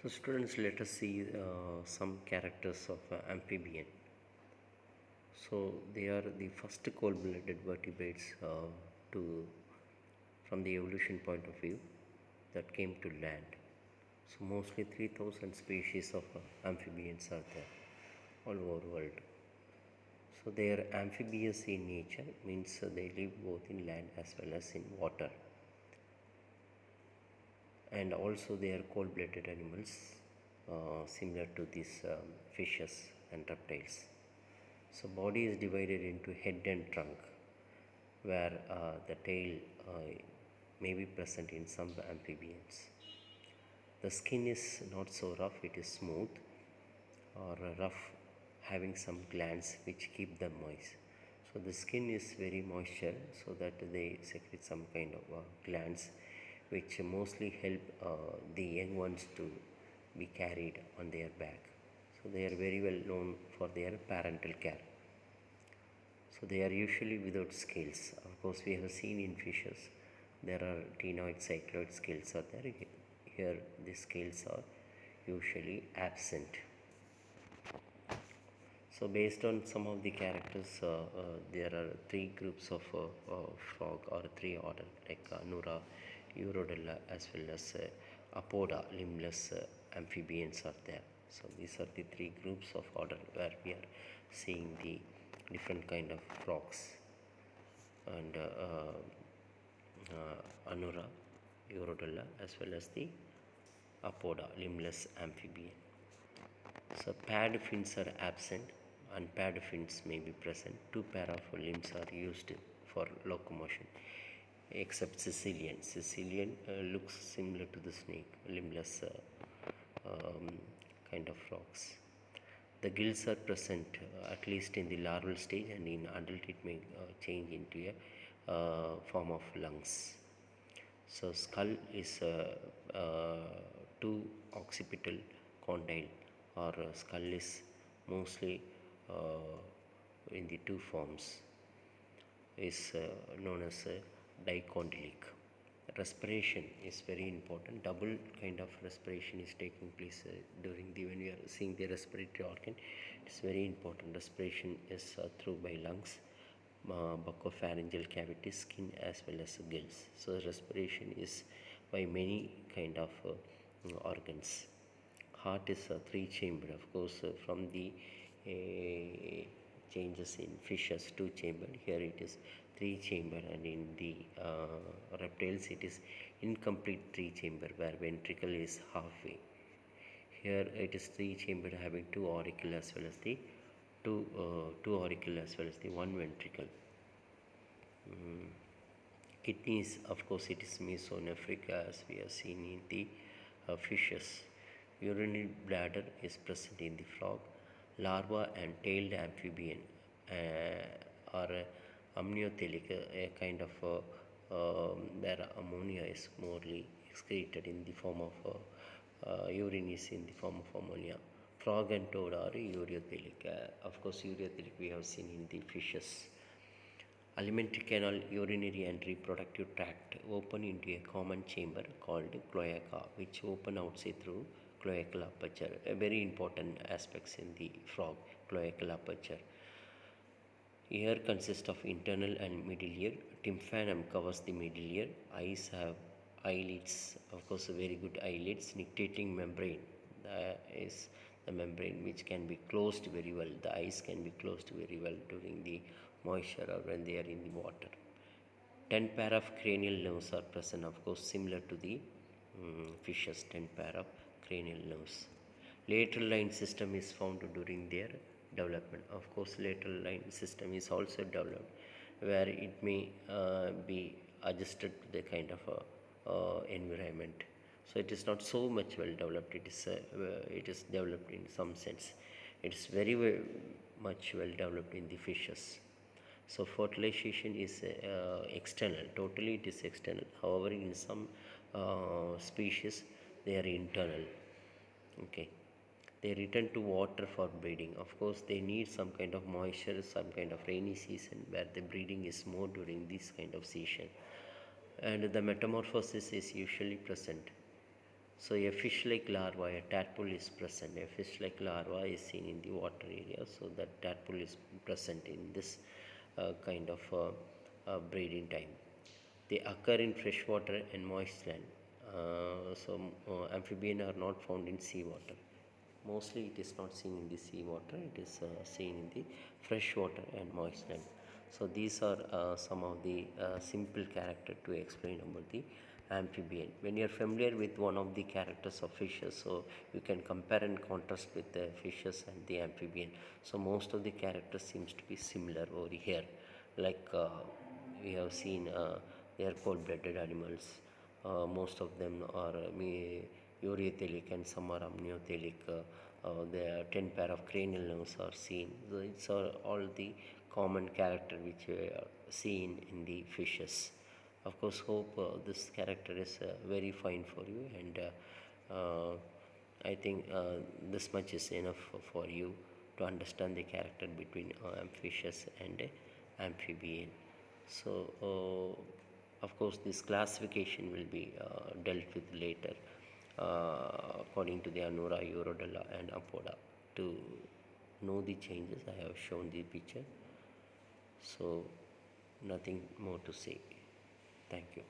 So students, let us see some characters of amphibian. So they are the first cold-blooded vertebrates to, from the evolution point of view, that came to land. So mostly 3,000 species of amphibians are there all over the world. So they are amphibious in nature, means they live both in land as well as in water. And also they are cold-blooded animals, similar to these fishes and reptiles. So body is divided into head and trunk, where the tail may be present in some amphibians. The skin is not so rough, it is smooth or rough, having some glands which keep them moist. So the skin is very moisture, so that they secrete some kind of glands which mostly help the young ones to be carried on their back. So they are very well known for their parental care. So they are usually without scales. Of course, we have seen in fishes there are ctenoid, cycloid scales are there. Here the scales are usually absent. So based on some of the characters, there are three groups of frog, or three order, like Nura, Urodella, as well as Apoda, limbless amphibians are there. So these are the three groups of order where we are seeing the different kind of frogs. And Anura, Urodella, as well as the Apoda, limbless amphibian. So paired fins are absent, unpaired fins may be present. Two pair of limbs are used for locomotion, except Sicilian. Sicilian looks similar to the snake, limbless kind of frogs. The gills are present at least in the larval stage, and in adult it may change into a form of lungs. So skull is two occipital condyle, or skull is mostly in the two forms, is known as dicondylic. Respiration is very important. Double kind of respiration is taking place during the when we are seeing the respiratory organ. It's very important. Respiration is through by lungs, buccopharyngeal cavity, skin, as well as gills. So respiration is by many kind of organs. Heart is a three chamber, of course, from the changes in fishes two chamber. Here it is three chamber, and in the reptiles it is incomplete three chamber, where ventricle is halfway. Here it is three chamber, having two auricle as well as the two auricle as well as the one ventricle. Kidneys, of course, it is mesonephric, as we have seen in the fishes. Urinary bladder is present in the frog. Larva and tailed amphibian are amniothelic, a kind of where ammonia is morely excreted in the form of urine is in the form of ammonia. Frog and toad are ureothelic. Of course, ureothelic we have seen in the fishes. Alimentary canal, urinary and reproductive tract open into a common chamber called cloaca, which open outside through cloacal aperture. A very important aspects in the frog, cloacal aperture. Ear consists of internal and middle ear. Tympanum covers the middle ear. Eyes have eyelids, of course, a very good eyelids. Nictitating membrane is the membrane which can be closed very well. The eyes can be closed very well during the moisture or when they are in the water. 10 pair of cranial nerves are present, of course, similar to the fishes. 10 pair of cranial nerves. Lateral line system is found during their development. Of course, lateral line system is also developed, where it may be adjusted to the kind of environment. So it is not so much well developed. It is developed in some sense. It is very much well developed in the fishes. So fertilization is external. Totally, it is external. However, in some species, they are internal. Okay, they return to water for breeding. Of course, they need some kind of moisture, some kind of rainy season, where the breeding is more during this kind of season, and the metamorphosis is usually present. So a fish-like larva, a tadpole is present. A fish-like larva is seen in the water area. So that tadpole is present in this kind of breeding time. They occur in freshwater and moist land. Amphibians are not found in seawater. Mostly it is not seen in the seawater. It is seen in the freshwater and moist land. So these are some of the simple character to explain about the amphibian. When you are familiar with one of the characters of fishes, so you can compare and contrast with the fishes and the amphibian. So most of the characters seems to be similar over here. Like we have seen, they are cold-blooded animals. Most of them are ureothelic and some are amniothelic. The 10 pair of cranial nerves are seen. So it's all the common character which we are seen in the fishes. Of course, hope this character is very fine for you, and I think this much is enough for you to understand the character between amphibous and amphibian. So, of course, this classification will be dealt with later according to the Anura, Urodela, and Apoda. To know the changes, I have shown the picture. So, nothing more to say. Thank you.